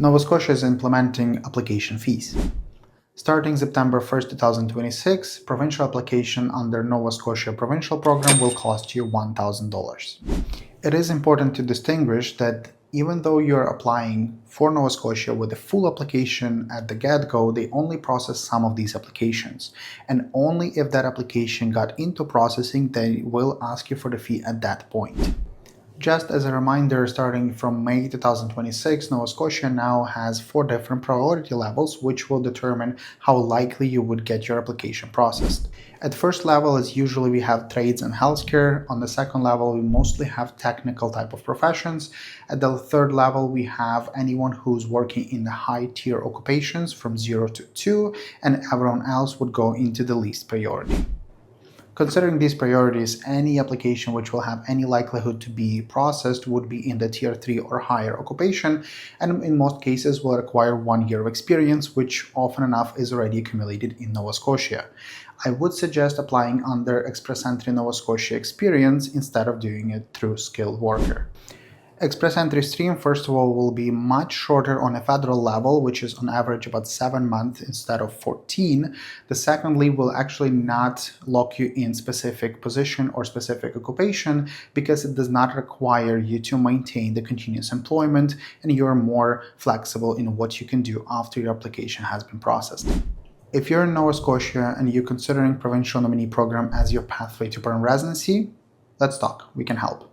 Nova Scotia is implementing application fees. Starting September 1st, 2026, provincial application under Nova Scotia provincial program will cost you $1,000. It is important to distinguish that even though you're applying for Nova Scotia with a full application at the get-go, they only process some of these applications. And only if that application got into processing, they will ask you for the fee at that point. Just as a reminder, starting from May 2026, Nova Scotia now has 4 different priority levels, which will determine how likely you would get your application processed. At first level, as usually we have trades and healthcare. On the second level, we mostly have technical type of professions. At the third level, we have anyone who's working in the high tier occupations from 0 to 2, and everyone else would go into the least priority. Considering these priorities, any application which will have any likelihood to be processed would be in the tier 3 or higher occupation, and in most cases will require 1 year of experience, which often enough is already accumulated in Nova Scotia. I would suggest applying under Express Entry Nova Scotia experience instead of doing it through skilled worker. Express Entry stream, first of all, will be much shorter on a federal level, which is on average about 7 months instead of 14. The secondly will actually not lock you in specific position or specific occupation because it does not require you to maintain the continuous employment, and you're more flexible in what you can do after your application has been processed. If you're in Nova Scotia and you're considering provincial nominee program as your pathway to permanent residency, let's talk. We can help.